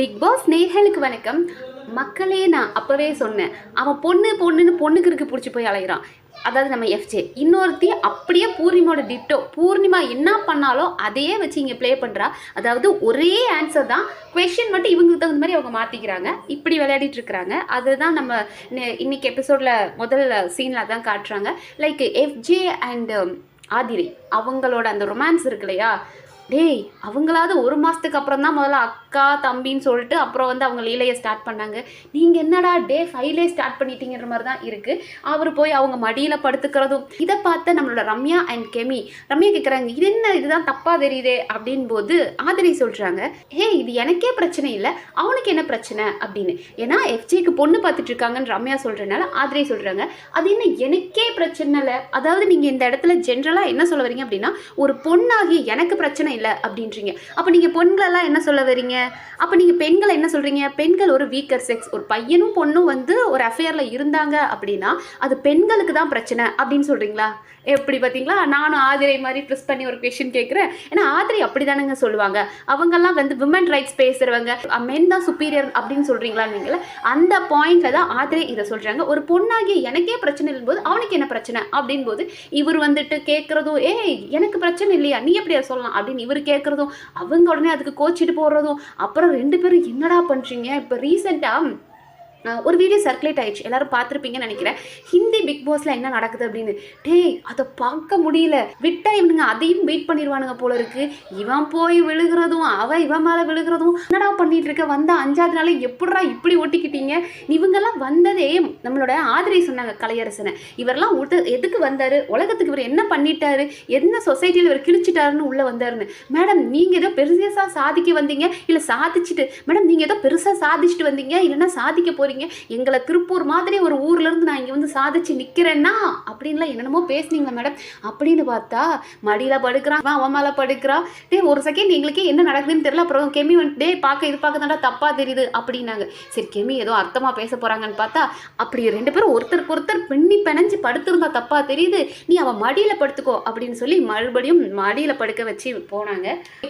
Big pass நேயர்களுக்கு வணக்கம். மக்களே, நான் அப்போவே சொன்னேன், அவன் பொண்ணுன்னு பொண்ணுக்கு இருக்கு பிடிச்சி போய் அலைகிறான். அதாவது நம்ம எஃப்ஜே இன்னொருத்தி அப்படியே பூர்ணிமாவோட டிட்டோ. பூர்ணிமா என்ன பண்ணாலோ அதையே வச்சு இங்கே ப்ளே பண்ணுறா. அதாவது ஒரே ஆன்சர் தான், கொஷின் மட்டும் இவங்களுக்கு தகுந்த மாதிரி அவங்க மாற்றிக்கிறாங்க. இப்படி விளையாடிட்டு இருக்கிறாங்க. அதுதான் நம்ம இன்னைக்கு எபிசோடில் முதல் சீனில் தான் காட்டுறாங்க. லைக் எஃப்ஜே அண்ட் ஆதிரை அவங்களோட அந்த ரொமான்ஸ் இருக்கு இல்லையா. டேய், அவங்களாவது ஒரு மாதத்துக்கு அப்புறம் தான் முதல்ல அக்கா தம்பின்னு சொல்லிட்டு அப்புறம் வந்து அவங்க லீலையை ஸ்டார்ட் பண்ணாங்க. நீங்கள் என்னடா டே 5லே ஸ்டார்ட் பண்ணிட்டீங்கிற மாதிரி தான் இருக்குது. அவர் போய் அவங்க மடியில் படுத்துக்கிறதும் இதை பார்த்து நம்மளோட ரம்யா அண்ட் கெமி. ரம்யா கேட்குறாங்க, இது என்ன, இதுதான் தப்பாக தெரியுதே அப்படின் போது ஆதிரை சொல்கிறாங்க, ஹே இது எனக்கே பிரச்சனை இல்லை, அவனுக்கு என்ன பிரச்சனை அப்படின்னு. ஏன்னா எஃப்ஜேக்கு பொண்ணு பார்த்துட்டு இருக்காங்கன்னு ரம்யா சொல்கிறனால ஆதிரை சொல்கிறாங்க, அது என்ன எனக்கே பிரச்சனை இல்லை. அதாவது நீங்கள் இந்த இடத்துல ஜென்ரலாக என்ன சொல்ல வரீங்க அப்படின்னா, ஒரு பொண்ணாகி எனக்கு பிரச்சனை இல்லை அப்படின்றீங்க. அப்போ நீங்கள் பெண்களெல்லாம் என்ன சொல்ல வரீங்க? அப்போ நீங்கள் பெண்களை என்ன சொல்கிறீங்க? பெண்கள் ஒரு வீக்கர் செக்ஸ். ஒரு பையனும் பொண்ணும் வந்து ஒரு அஃபேரில் இருந்தாங்க அப்படின்னா அது பெண்களுக்கு தான் பிரச்சனை அப்படின்னு சொல்கிறீங்களா? எப்படி பார்த்தீங்களா? நானும் ஆதிரை மாதிரி ப்ரெஸ் பண்ணி ஒரு கொஷின் கேட்குறேன். ஏன்னா ஆதிரை அப்படி தானேங்க சொல்லுவாங்க. அவங்கெல்லாம் வந்து விமன் ரைட்ஸ் பேசுகிறவங்க, மென் தான் சுப்பீரியர் அப்படின்னு சொல்கிறீங்களான்னு நீங்கள அந்த பாயிண்டில் தான் ஆதிரை இதை சொல்கிறாங்க. ஒரு பொண்ணாகிய எனக்கே பிரச்சனை இருக்கும்போது அவனுக்கு என்ன பிரச்சனை அப்படின் போது இவர் வந்துட்டு கேட்குறதும், ஏய் எனக்கு பிரச்சனை இல்லையா, நீ எப்படி சொல்லலாம் அப்படின்னு இவர் கேட்குறதும், அவங்க உடனே அதுக்கு கோச்சிட்டு போடுறதும். அப்புறம் 2 பேரும் என்னடா பண்ணுறீங்க. இப்போ ரீசெண்டாக ஒரு வீடியோ சர்க்குலேட் ஆயிடுச்சு, எல்லாரும் பார்த்துருப்பீங்கன்னு நினைக்கிறேன். ஹிந்தி பிக் பாஸில் என்ன நடக்குது அப்படின்னு. டேய், அதை பார்க்க முடியல. விட்டா இவனுங்க அதையும் வெயிட் பண்ணிடுவானுங்க போல இருக்கு. இவன் போய் விழுகிறதும் இவன் மேலே விழுகிறதும், என்னடா பண்ணிட்டு இருக்க, வந்த 5வது நாளே எப்படா இப்படி ஒட்டிக்கிட்டீங்க. இவங்கெல்லாம் வந்ததே நம்மளோட ஆதிரை சொன்னாங்க, கலையரசனை. இவரெல்லாம் எதுக்கு வந்தார், உலகத்துக்கு இவர் என்ன பண்ணிட்டாரு, என்ன சொசைட்டியில் இவர் கிழிச்சிட்டாருன்னு உள்ளே வந்தாருன்னு. மேடம் நீங்கள் ஏதோ பெருசாக சாதிக்க வந்தீங்க, இல்லை சாதிச்சுட்டு, மேடம் நீங்கள் ஏதோ பெருசாக சாதிச்சுட்டு வந்தீங்க, இல்லைன்னா சாதிக்க போகிறீங்க, எங்களை திருப்பூர் மாதிரி ஒரு ஊர்ல இருந்து நான் இங்க வந்து சாதிச்சு நிக்கிறேன்னா அப்படின்லாம் என்னென்னமோ பேசுனீங்களா மேடம் அப்படின்னு பார்த்தா மடியில படுக்கிறான், அவன் மேல படுக்கிறான். டே ஒரு செகண்ட் எங்களுக்கே என்ன நடக்குதுன்னு தெரியல. அப்புறம் கெமி வந்துட்டு, டே பார்க்க இது பார்க்க தாண்டா தப்பா தெரியுது அப்படின்னாங்க. சரி கெமி ஏதோ அர்த்தமா பேச போறாங்கன்னு பார்த்தா அப்படி 2 பேரும் ஒருத்தருக்கு ஒருத்தர் பின்னி பிணைஞ்சு படுத்திருந்தா தப்பா தெரியுது, நீ அவன் மடியில படுத்துக்கோ அப்படின்னு சொல்லி மறுபடியும் மடியில படுக்க வச்சு போனாங்க.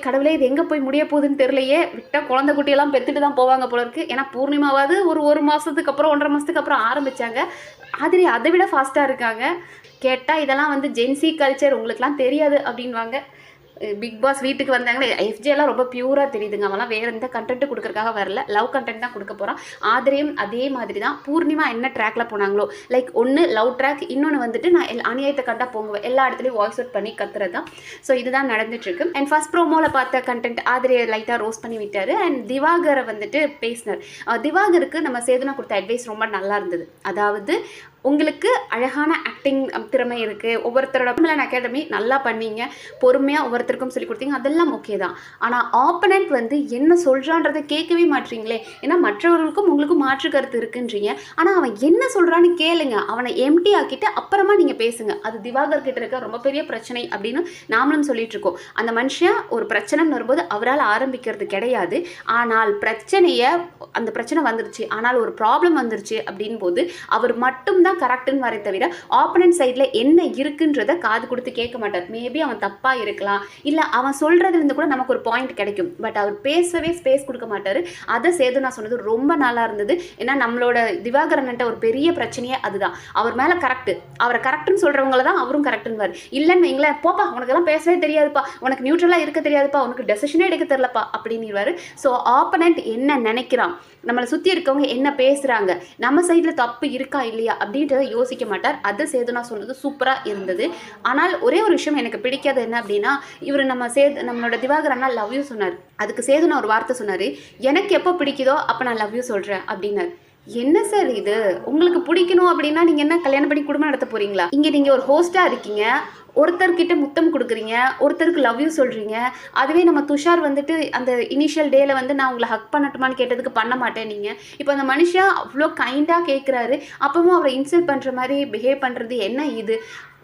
கடவுளே, இது எங்க போய் முடிய போகுதுன்னு தெரியலையே. விட்டா குழந்தை குட்டியெல்லாம் பெத்துட்டு தான் போவாங்க போல இருக்கு. ஏன்னா பூர்ணிமாவாவது ஒரு மாதத்துக்கு அப்புறம் 1.5 மாதத்துக்கு அப்புறம் ஆரம்பித்தாங்க. ஆதிரை அதை விட ஃபாஸ்ட்டாக இருக்காங்க. கேட்டால் இதெல்லாம் வந்து ஜென்சி கல்ச்சர் உங்களுக்குலாம் தெரியாது அப்படின்வாங்க. பிக் பாஸ் வீட்டுக்கு வந்தாங்கன்னா எஃப்ஜேலாம் ரொம்ப பியூராக தெரியுதுங்க. அவெல்லாம் வேறு எந்த கண்டென்ட்டு கொடுக்கறதுக்காக வரல, லவ் கண்டென்ட் தான் கொடுக்க போகிறான். ஆதிரையும் அதே மாதிரி தான். பூர்ணிமா என்ன ட்ராக்ல போனாங்களோ, லைக் ஒன்று லவ் ட்ராக், இன்னொன்று வந்துட்டு நான் அநியாயத்தை கண்டா போங்குவேன், எல்லா இடத்துலையும் வாய்ஸ் அவுட் பண்ணி கத்துறது தான். ஸோ இதுதான் நடந்துட்டுருக்கு. அண்ட் ஃபர்ஸ்ட் ப்ரோமோவில் பார்த்த கண்டென்ட் ஆதிரையை லைட்டாக ரோஸ்ட் பண்ணி விட்டார். அண்ட் திவாகரை வந்துட்டு பேசினார். திவாகருக்கு நம்ம சேதுனா கொடுத்த அட்வைஸ் ரொம்ப நல்லா இருந்தது. அதாவது உங்களுக்கு அழகான ஆக்டிங் திறமை இருக்குது, ஒவ்வொருத்தரோட அகாடமி நல்லா பண்ணீங்க, பொறுமையாக ஒவ்வொருத்தருக்கும் சொல்லி கொடுத்தீங்க, அதெல்லாம் ஓகே தான். ஆனால் ஆப்பனண்ட் வந்து என்ன சொல்கிறான்றதை கேட்கவே மாட்டீங்களே. ஏன்னா மற்றவர்களுக்கும் உங்களுக்கும் மாற்று கருத்து இருக்குன்றீங்க. ஆனால் அவன் என்ன சொல்கிறான்னு கேளுங்க, அவனை எம்டி ஆக்கிட்டு அப்புறமா நீங்கள் பேசுங்க. அது திவாகர் கிட்ட இருக்க ரொம்ப பெரிய பிரச்சனை அப்படின்னு நாமளும் சொல்லிட்டு இருக்கோம். அந்த மனுஷன் ஒரு பிரச்சனைன்னு வரும்போது அவரால் ஆரம்பிக்கிறது கிடையாது. ஆனால் அந்த பிரச்சனை வந்துருச்சு, ஆனால் ஒரு ப்ராப்ளம் வந்துருச்சு அப்படின் போது அவர் மட்டும்தான் கரெக்ட்னு வரை தவிர ஆப்பனன்ட் சைடில் என்ன இருக்குன்றதை காது கொடுத்து கேட்க மாட்டார். மேபி அவன் தப்பாக இருக்கலாம், இல்லை அவன் சொல்கிறதுலேருந்து கூட நமக்கு ஒரு பாயிண்ட் கிடைக்கும். பட் அவர் பேசவே ஸ்பேஸ் கொடுக்க மாட்டார். அதை சேது நான் சொன்னது ரொம்ப நல்லா இருந்தது. ஏன்னா நம்மளோட திவாகரன்ட்ட ஒரு பெரிய பிரச்சனையே அதுதான். அவர் மேலே கரெக்டு, அவரை கரெக்டுன்னு சொல்கிறவங்கள தான் அவரும் கரெக்டுன்னு இல்லைன்னு வைங்களேன், போப்பா உனக்கெல்லாம் பேசவே தெரியாதுப்பா, உனக்கு நியூட்ரலாக இருக்க தெரியாதுப்பா, உனக்கு டெசிஷனே எடுக்க தெரியலப்பா அப்படின்னு. ஸோ ஆப்பனண்ட் என்ன நினைக்கிறான், நம்மளை சுற்றி இருக்கவங்க என்ன பேசுகிறாங்க, நம்ம சைடில் தப்பு இருக்கா இல்லையா அப்படின்றத யோசிக்க மாட்டார். அது சேதுனா சொன்னது சூப்பராக இருந்தது. ஆனால் ஒரே ஒரு விஷயம் எனக்கு பிடிக்காது என்ன அப்படின்னா, இவர் நம்மளோட திவாகரன்னா லவ் யூ சொன்னார். அதுக்கு சேதுனா ஒரு வார்த்தை சொன்னார், எனக்கு எப்போ பிடிக்குதோ அப்போ நான் லவ் யூ சொல்கிறேன் அப்படின்னாரு. என்ன சார் இது, உங்களுக்கு பிடிக்கணும் அப்படின்னா நீங்கள் என்ன கல்யாணம் பண்ணி குடும்பம் நடத்த போகிறீங்களா? இங்கே நீங்கள் ஒரு ஹோஸ்ட்டாக இருக்கீங்க, ஒருத்தர்கிட்ட முத்தம் கொடுக்குறீங்க, ஒருத்தருக்கு லவ் யூ சொல்கிறீங்க. அதுவே நம்ம துஷார் வந்துட்டு அந்த இனிஷியல் டேல வந்து நான் உங்களை ஹக் பண்ணட்டுமான்னு கேட்டதுக்கு பண்ண மாட்டேன் நீங்கள். இப்போ அந்த மனுஷன் அவ்வளோ கைண்டாக கேட்குறாரு, அப்பவும் அவரை இன்சல்ட் பண்ணுற மாதிரி பிஹேவ் பண்ணுறது என்ன இது?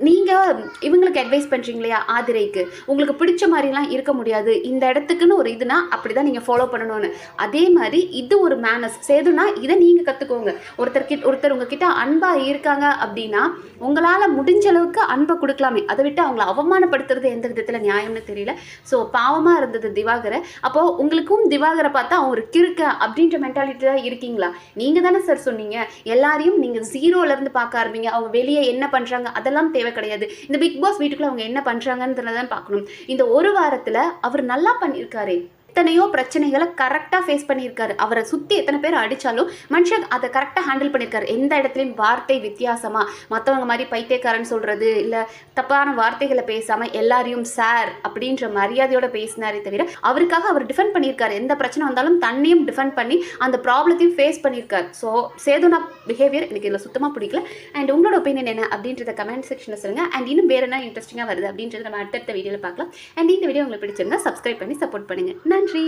நீங்கள் இவங்களுக்கு அட்வைஸ் பண்ணுறீங்க இல்லையா ஆதிரைக்கு, உங்களுக்கு பிடிச்ச மாதிரிலாம் இருக்க முடியாது, இந்த இடத்துக்குன்னு ஒரு இதுனா அப்படி தான் நீங்கள் ஃபாலோ பண்ணணும்னு. அதே மாதிரி இது ஒரு மேனஸ் சேதுனா இதை நீங்கள் கற்றுக்கோங்க. ஒருத்தர் உங்ககிட்ட அன்பாக இருக்காங்க அப்படின்னா உங்களால் முடிஞ்ச அளவுக்கு அன்பை கொடுக்கலாமே, அதை விட்டு அவங்கள அவமானப்படுத்துறது எந்த விதத்தில் நியாயம்னு தெரியல. ஸோ பாவமாக இருந்தது திவாகரை. அப்போது உங்களுக்கும் திவாகரை பார்த்தா அவன் ஒரு கிறுக்க அப்படின்ற மென்டாலிட்டி தான் இருக்கீங்களா? நீங்கள் தானே சார் சொன்னீங்க எல்லாரையும் நீங்கள் ஜீரோலேருந்து பார்க்க ஆரம்பிங்க, அவங்க வெளியே என்ன பண்ணுறாங்க அதெல்லாம் தேவை கிடையாது, இந்த பிக் பாஸ் வீட்டுக்குள்ள அவங்க என்ன பண்றாங்கன்றதான் பார்க்கணும். இந்த ஒரு வாரத்துல அவர் நல்லா பண்ணியிருக்காரு, எத்தனையோ பிரச்சனைகளை கரெக்டாக ஃபேஸ் பண்ணியிருக்காரு. அவரை சுற்றி எத்தனை பேர் அடித்தாலும் மனுஷன் அதை கரெக்டாக ஹேண்டில் பண்ணியிருக்காரு. எந்த இடத்துலையும் வார்த்தை வித்தியாசமாக மற்றவங்க மாதிரி பைத்தியக்காரன் சொல்கிறது இல்லை தப்பான வார்த்தைகளை பேசாமல் எல்லாரையும் சார் அப்படின்ற மரியாதையோட பேசினாரே தவிர அவருக்காக அவர் டிஃபெண்ட் பண்ணியிருக்காரு. எந்த பிரச்சனை வந்தாலும் தன்னையும் டிஃபெண்ட் பண்ணி அந்த ப்ராப்ளத்தையும் ஃபேஸ் பண்ணியிருக்காரு. ஸோ சேதுனா பிஹேவியர் எனக்கு இதில் சுத்தமாக பிடிக்கல. அண்ட் உங்களோட ஒப்பீனியன் என்ன அப்படின்றத கமெண்ட் செக்ஷனில் சொல்லுங்கள். அண்ட் இன்னும் வேறு என்ன இன்ட்ரெஸ்டிங்காக வருது அப்படின்றத நம்ம அடுத்த வீடியோவில் பார்க்கலாம். அண்ட் இந்த வீடியோ உங்களுக்கு பிடிச்சிருந்தா சப்ஸ்கிரைப் பண்ணி சப்போர்ட் பண்ணுங்கள். நன்றி.